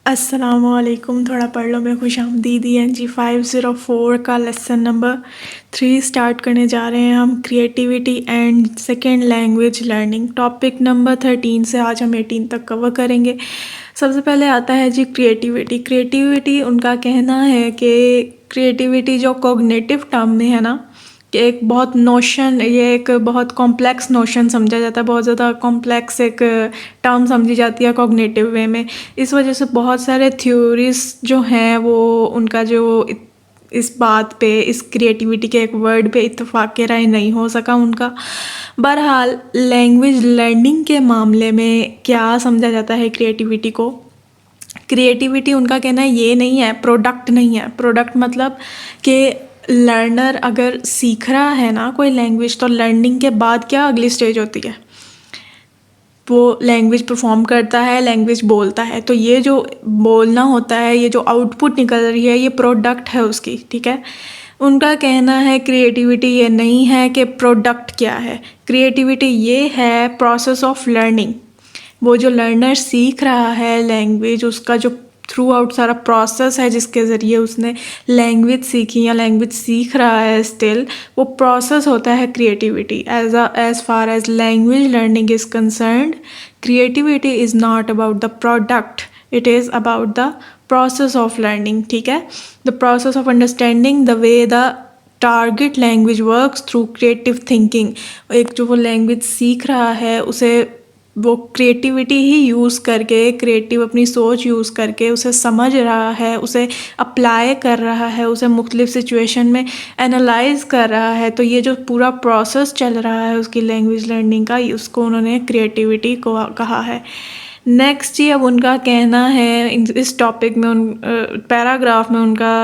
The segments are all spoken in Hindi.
अस्सलामुअलैकुम। थोड़ा पढ़ लो मैं खुशामदीद। NG 504 का लेसन नंबर 3 स्टार्ट करने जा रहे हैं हम। Creativity and second language learning. Topic number 13 से आज हम 18 तक कवर करेंगे। सबसे पहले आता है जी क्रिएटिविटी। क्रिएटिविटी उनका कहना है कि क्रिएटिविटी जो कॉग्निटिव टर्म में है ना, कि एक बहुत नोशन, ये एक बहुत कॉम्प्लेक्स नोशन समझा जाता है, बहुत ज़्यादा कॉम्प्लेक्स एक टर्म समझी जाती है कॉग्निटिव वे में। इस वजह से बहुत सारे थ्योरीज जो हैं वो उनका जो इस बात पे, इस क्रिएटिविटी के एक वर्ड पे इत्तेफाक राय नहीं हो सका उनका। बहरहाल लैंग्वेज लर्निंग के मामले में क्या समझा जाता है क्रिएटिविटी को? क्रिएटिविटी उनका कहना है ये नहीं है, प्रोडक्ट नहीं है। प्रोडक्ट मतलब कि लर्नर अगर सीख रहा है ना कोई लैंग्वेज, तो लर्निंग के बाद क्या अगली स्टेज होती है? वो लैंग्वेज परफॉर्म करता है, लैंग्वेज बोलता है। तो ये जो बोलना होता है, ये जो आउटपुट निकल रही है, ये प्रोडक्ट है उसकी, ठीक है। उनका कहना है क्रिएटिविटी ये नहीं है कि प्रोडक्ट क्या है। क्रिएटिविटी ये है प्रोसेस ऑफ लर्निंग। वो जो लर्नर सीख रहा है लैंग्वेज, उसका जो थ्रू आउट सारा प्रोसेस है जिसके ज़रिए उसने लैंग्वेज सीखी या लैंग्वेज सीख रहा है स्टिल, वो प्रोसेस होता है creativity. As far as language learning is concerned, creativity is not about the product, it is about the process of learning, ठीक है। The process of understanding the way the target language works through creative thinking. एक जो वो लैंग्वेज सीख रहा है उसे वो क्रिएटिविटी ही यूज़ करके, क्रिएटिव अपनी सोच यूज़ करके उसे समझ रहा है, उसे अप्लाई कर रहा है, उसे मुख्तलिफ सिचुएशन में एनालाइज कर रहा है। तो ये जो पूरा प्रोसेस चल रहा है उसकी लैंग्वेज लर्निंग का, उसको उन्होंने क्रिएटिविटी को कहा है। नेक्स्ट ही अब उनका कहना है इस टॉपिक में, उन पैराग्राफ में उनका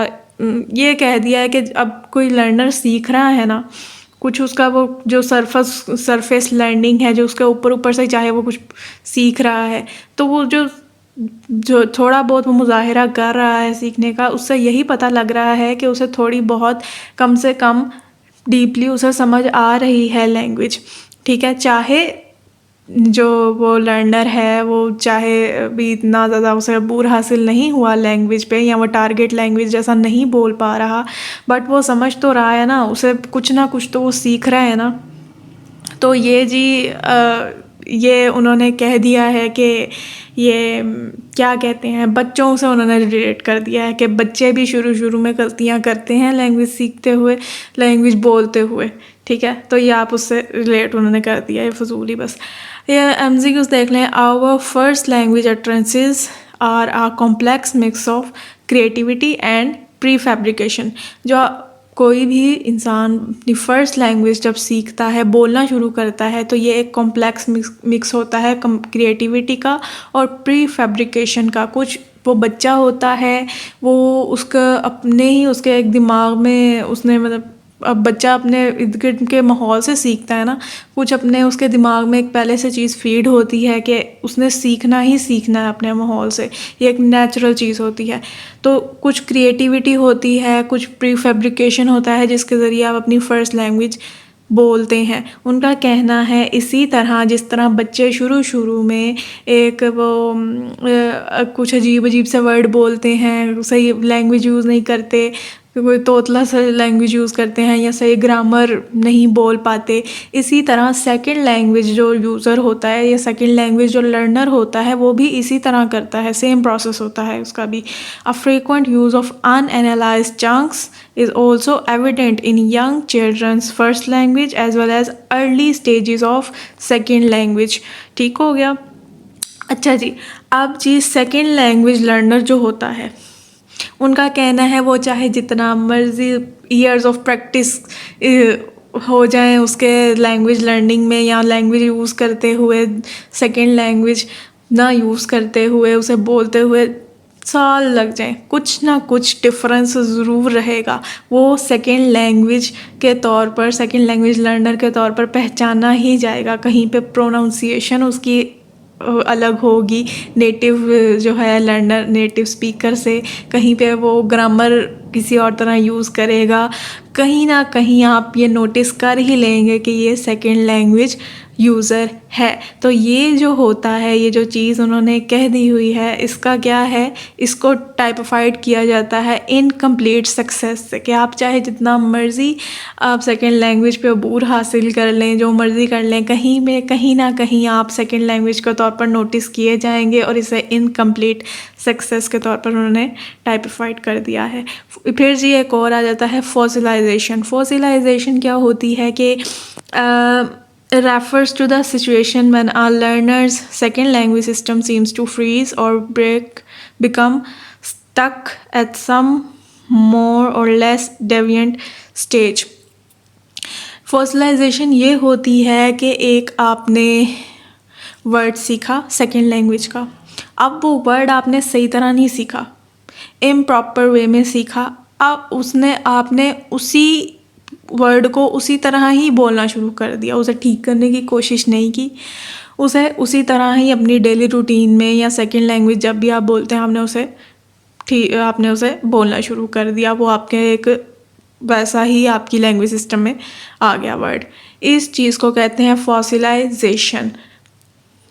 ये कह दिया है कि अब कोई लर्नर सीख रहा है ना कुछ, उसका वो जो सरफेस लर्निंग है, जो उसके ऊपर ऊपर से चाहे वो कुछ सीख रहा है, तो वो जो थोड़ा बहुत वो मुजाहिरा कर रहा है सीखने का, उससे यही पता लग रहा है कि उसे थोड़ी बहुत कम से कम डीपली उसे समझ आ रही है लैंग्वेज, ठीक है। चाहे जो वो लर्नर है वो चाहे भी इतना ज़्यादा उसे अबूर हासिल नहीं हुआ लैंग्वेज पे, या वो टारगेट लैंग्वेज जैसा नहीं बोल पा रहा, बट वो समझ तो रहा है ना, उसे कुछ ना कुछ तो वो सीख रहा है ना। तो ये जी ये उन्होंने कह दिया है कि ये क्या कहते हैं, बच्चों से उन्होंने रिलेट कर दिया है कि बच्चे भी शुरू में गलतियाँ करते हैं लैंग्वेज सीखते हुए, लैंग्वेज बोलते हुए, ठीक है। तो ये आप उससे रिलेट उन्होंने कर दिया है, फजूली बस। ये MCQs देख लें। Our first language utterances are a complex mix of creativity and prefabrication. जो कोई भी इंसान अपनी फ़र्स्ट लैंग्वेज जब सीखता है, बोलना शुरू करता है, तो ये एक कॉम्प्लेक्स मिक्स होता है क्रिएटिविटी का और प्री फैब्रिकेशन का। कुछ वो बच्चा होता है, वो उसका अपने ही उसके एक दिमाग में उसने मतलब, अब बच्चा अपने इर्द गिर्द के माहौल से सीखता है ना, कुछ अपने उसके दिमाग में एक पहले से चीज़ फीड होती है कि उसने सीखना ही सीखना है अपने माहौल से, ये एक नेचुरल चीज़ होती है। तो कुछ क्रिएटिविटी होती है, कुछ प्री फैब्रिकेशन होता है जिसके ज़रिए आप अपनी फ़र्स्ट लैंग्वेज बोलते हैं। उनका कहना है इसी तरह जिस तरह बच्चे शुरू में एक वो कुछ अजीब से वर्ड बोलते हैं, सही लैंग्वेज यूज़ नहीं करते, कोई तोतला सा लैंग्वेज यूज़ करते हैं या सही ग्रामर नहीं बोल पाते, इसी तरह सेकंड लैंग्वेज जो यूज़र होता है या सेकंड लैंग्वेज जो लर्नर होता है वो भी इसी तरह करता है, सेम प्रोसेस होता है उसका भी। A frequent use of unanalysed chunks is also evident in young children's first language as well as early stages of second language। ठीक हो गया। अच्छा जी, अब जी सेकंड लैंग्वेज लर्नर जो होता है, उनका कहना है वो चाहे जितना मर्जी ईयर्स ऑफ प्रैक्टिस हो जाए उसके लैंग्वेज लर्निंग में, या लैंग्वेज यूज़ करते हुए, सेकंड लैंग्वेज ना यूज़ करते हुए, उसे बोलते हुए साल लग जाए, कुछ ना कुछ डिफरेंस ज़रूर रहेगा। वो सेकेंड लैंग्वेज के तौर पर, सेकेंड लैंग्वेज लर्नर के तौर पर पहचाना ही जाएगा। कहीं पे प्रोनाउंसिएशन उसकी अलग होगी नेटिव जो है लर्नर, नेटिव स्पीकर से, कहीं पे वो ग्रामर किसी और तरह यूज़ करेगा, कहीं ना कहीं आप ये नोटिस कर ही लेंगे कि ये सेकेंड लैंग्वेज यूज़र है। तो ये जो होता है, ये जो चीज़ उन्होंने कह दी हुई है, इसका क्या है, इसको टाइपिफाइड किया जाता है इनकम्प्लीट सक्सेस से, कि आप चाहे जितना मर्ज़ी आप सेकेंड लैंग्वेज पे अबूर हासिल कर लें, जो मर्ज़ी कर लें, कहीं में कहीं ना कहीं आप सेकेंड लैंग्वेज के तौर पर नोटिस किए जाएंगे, और इसे इनकम्प्लीट सक्सेस के तौर पर उन्होंने टाइपिफाइड कर दिया है। फिर जी एक और आ जाता है फॉसिलाइजेशन। फॉसिलाइजेशन क्या होती है कि refers to the situation when a learner's second language system seems to freeze or become stuck at some more or less deviant stage. Fossilisation ये होती है कि एक आपने वर्ड सीखा सेकेंड लैंग्वेज का, अब वो वर्ड आपने सही तरह नहीं सीखा, इम्प्रॉपर वे में सीखा, अब आपने उसी वर्ड को उसी तरह ही बोलना शुरू कर दिया, उसे ठीक करने की कोशिश नहीं की, उसे उसी तरह ही अपनी डेली रूटीन में या सेकेंड लैंग्वेज जब भी आप बोलते हैं आपने उसे बोलना शुरू कर दिया, वो आपके एक वैसा ही आपकी लैंग्वेज सिस्टम में आ गया वर्ड। इस चीज़ को कहते हैं फॉसिलाइजेशन।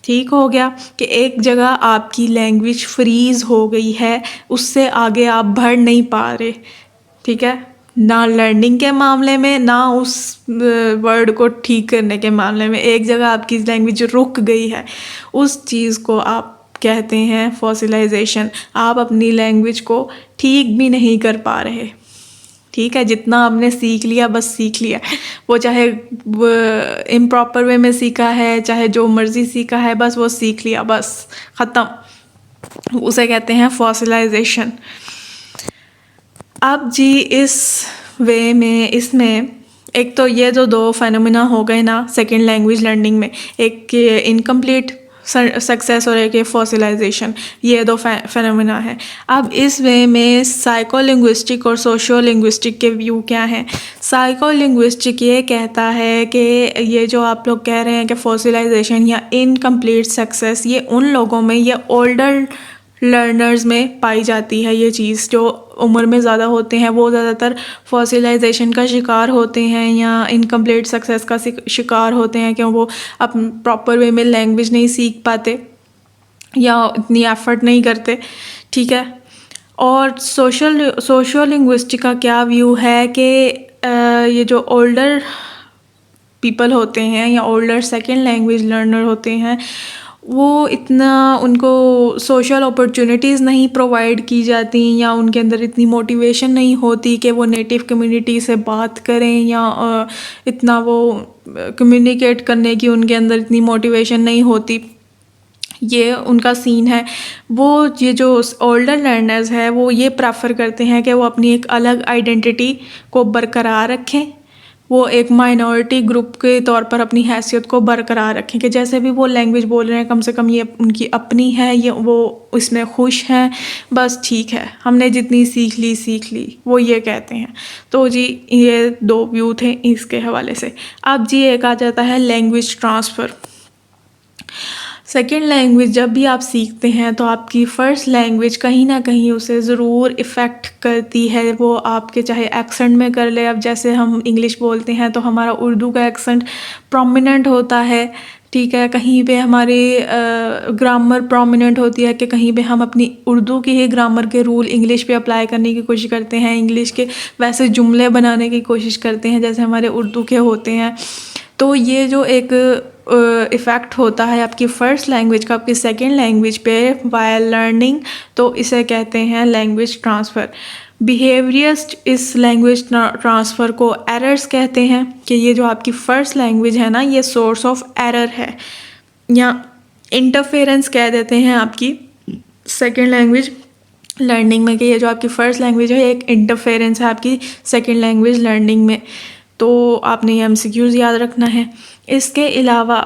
ठीक हो गया कि एक जगह आपकी लैंग्वेज फ्रीज हो गई है, उससे आगे आप बढ़ नहीं पा रहे, ठीक है, ना लर्निंग के मामले में ना उस वर्ड को ठीक करने के मामले में, एक जगह आपकी लैंग्वेज रुक गई है, उस चीज़ को आप कहते हैं फॉसिलाइजेशन। आप अपनी लैंग्वेज को ठीक भी नहीं कर पा रहे, ठीक है, जितना आपने सीख लिया बस सीख लिया, वो चाहे इम्प्रॉपर वे में सीखा है, चाहे जो मर्ज़ी सीखा है, बस वो सीख लिया, बस ख़त्म, उसे कहते हैं फॉसिलाइजेशन। अब जी इस वे में इसमें एक तो ये जो दो फेनोमेना हो गए ना सेकेंड लैंग्वेज लर्निंग में, एक इनकम्प्लीट सक्सेस और एक फॉसिलाइजेशन, ये दो फेनोमेना है। अब इस वे में साइकोलिंग्विस्टिक और सोशियो लिंग्विस्टिक के व्यू क्या हैं। साइकोलिंग्विस्टिक ये कहता है कि ये जो आप लोग कह रहे हैं कि फॉसिलाइजेशन या इनकम्प्लीट सक्सेस, ये उन लोगों में, ये ओल्डर लर्नर्स में पाई जाती है। ये चीज़ जो उम्र में ज़्यादा होते हैं वो ज़्यादातर फॉसिलाइजेशन का शिकार होते हैं या इनकम्प्लीट सक्सेस का शिकार होते हैं, क्यों वो अपने प्रॉपर वे में लैंग्वेज नहीं सीख पाते या इतनी एफर्ट नहीं करते, ठीक है। और सोशल लिंग्विस्टिक का क्या व्यू है कि ये जो ओल्डर पीपल होते हैं या ओल्डर सेकेंड लैंग्वेज लर्नर होते हैं, वो इतना उनको सोशल अपॉर्चुनिटीज़ नहीं प्रोवाइड की जाती या उनके अंदर इतनी मोटिवेशन नहीं होती कि वो नेटिव कम्युनिटी से बात करें या इतना वो कम्युनिकेट करने की उनके अंदर इतनी मोटिवेशन नहीं होती। ये उनका सीन है। वो ये जो ओल्डर लर्नर्स है वो ये प्रेफर करते हैं कि वो अपनी एक अलग आइडेंटिटी को बरकरार रखें, वो एक माइनॉरिटी ग्रुप के तौर पर अपनी हैसियत को बरकरार रखें कि जैसे भी वो लैंग्वेज बोल रहे हैं कम से कम ये उनकी अपनी है, ये वो इसमें खुश हैं, बस ठीक है, हमने जितनी सीख ली, वो ये कहते हैं। तो जी ये दो व्यू थे इसके हवाले से। अब जी एक आ जाता है लैंग्वेज ट्रांसफ़र। सेकेंड लैंग्वेज जब भी आप सीखते हैं तो आपकी फ़र्स्ट लैंग्वेज कहीं ना कहीं उसे ज़रूर इफ़ेक्ट करती है। वो आपके चाहे एक्सेंट में कर ले, अब जैसे हम इंग्लिश बोलते हैं तो हमारा उर्दू का एक्सेंट प्रोमिनेंट होता है, ठीक है, कहीं पे हमारी ग्रामर प्रोमिनेंट होती है कि कहीं पे हम अपनी उर्दू की ही ग्रामर के रूल इंग्लिश पे अप्लाई करने की कोशिश करते हैं, इंग्लिश के वैसे जुमले बनाने की कोशिश करते हैं जैसे हमारे उर्दू के होते हैं। तो ये जो एक इफ़ेक्ट होता है आपकी फ़र्स्ट लैंग्वेज का आपकी सेकेंड लैंग्वेज पे वाइल लर्निंग, तो इसे कहते हैं लैंग्वेज ट्रांसफ़र। बिहेवियरिस्ट इस लैंग्वेज ट्रांसफ़र को एरर्स कहते हैं कि ये जो आपकी फ़र्स्ट लैंग्वेज है ना, ये सोर्स ऑफ एरर है या इंटरफेरेंस कह देते हैं आपकी सेकेंड लैंग्वेज लर्निंग में, कि ये जो आपकी फ़र्स्ट लैंग्वेज है एक इंटरफेरेंस है आपकी सेकेंड लैंग्वेज लर्निंग में। तो आपने ये MCQs याद रखना है। इसके अलावा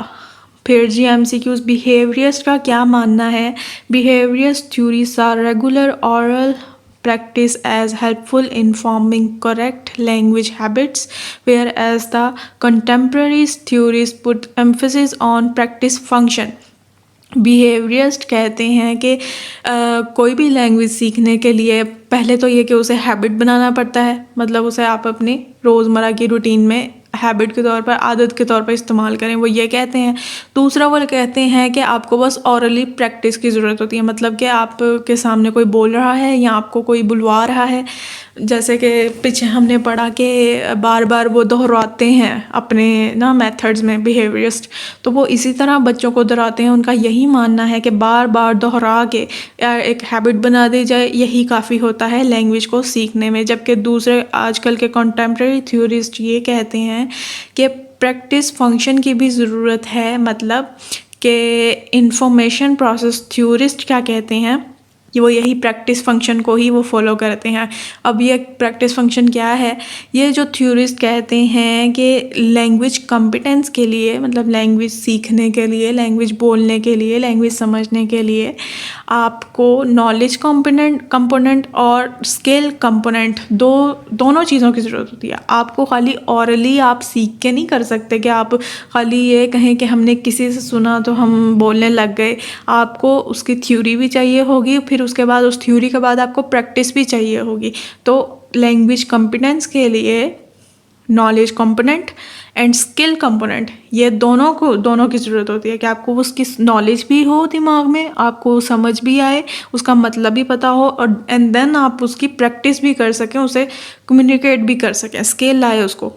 फिर जी MCQs बिहेवियरिस्ट का क्या मानना है। Behaviourist theories are regular oral practice as helpful in forming correct language habits, whereas the contemporary theories put emphasis on practice function. Behaviourist कहते हैं कि कोई भी लैंग्वेज सीखने के लिए पहले तो ये कि उसे हैबिट बनाना पड़ता है, मतलब उसे आप अपने रोज़मर्रा की रूटीन में हैबिट के तौर पर, आदत के तौर पर इस्तेमाल करें, वो ये कहते हैं। दूसरा वो कहते हैं कि आपको बस ऑरली प्रैक्टिस की ज़रूरत होती है, मतलब कि आपके सामने कोई बोल रहा है या आपको कोई बुलवा रहा है, जैसे कि पीछे हमने पढ़ा कि बार बार वो दोहराते हैं अपने ना मेथड्स में बिहेवियरिस्ट, तो वो इसी तरह बच्चों को दोहराते हैं। उनका यही मानना है कि बार बार दोहरा के एक हैबिट बना दी जाए, यही काफ़ी होता है लैंग्वेज को सीखने में। जबकि दूसरे आजकल के कंटेम्प्रेरी थ्योरिस्ट ये कहते हैं कि प्रैक्टिस फंक्शन की भी ज़रूरत है, मतलब कि इंफॉर्मेशन प्रोसेस थ्योरिस्ट क्या कहते हैं कि वो यही प्रैक्टिस फंक्शन को ही वो फॉलो करते हैं। अब ये प्रैक्टिस फंक्शन क्या है, ये जो थ्योरिस्ट कहते हैं कि लैंग्वेज कॉम्पिटेंस के लिए, मतलब लैंग्वेज सीखने के लिए, लैंग्वेज बोलने के लिए, लैंग्वेज समझने के लिए आपको नॉलेज कंपोनेंट और स्किल कंपोनेंट दोनों चीज़ों की ज़रूरत होती है। आपको खाली ऑरली आप सीख के नहीं कर सकते कि आप खाली ये कहें कि हमने किसी से सुना तो हम बोलने लग गए। आपको उसकी थ्योरी भी चाहिए होगी, फिर उसके बाद उस थ्योरी के बाद आपको प्रैक्टिस भी चाहिए होगी। तो लैंग्वेज कॉम्पिटेंस के लिए knowledge component and skill component, ये दोनों की ज़रूरत होती है कि आपको उसकी नॉलेज भी हो दिमाग में, आपको समझ भी आए, उसका मतलब भी पता हो, और एंड देन आप उसकी प्रैक्टिस भी कर सकें, उसे कम्युनिकेट भी कर सकें, स्किल लाए उसको।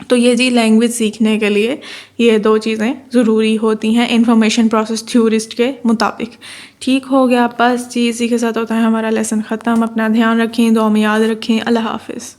तो ये जी लैंग्वेज सीखने के लिए ये दो चीज़ें ज़रूरी होती हैं इंफॉर्मेशन प्रोसेस थ्योरिस्ट के मुताबिक। ठीक हो गया, बस जी इसी के साथ होता है हमारा लेसन ख़त्म। अपना ध्यान रखें, दुआ में याद रखें। अल्लाह हाफिज़।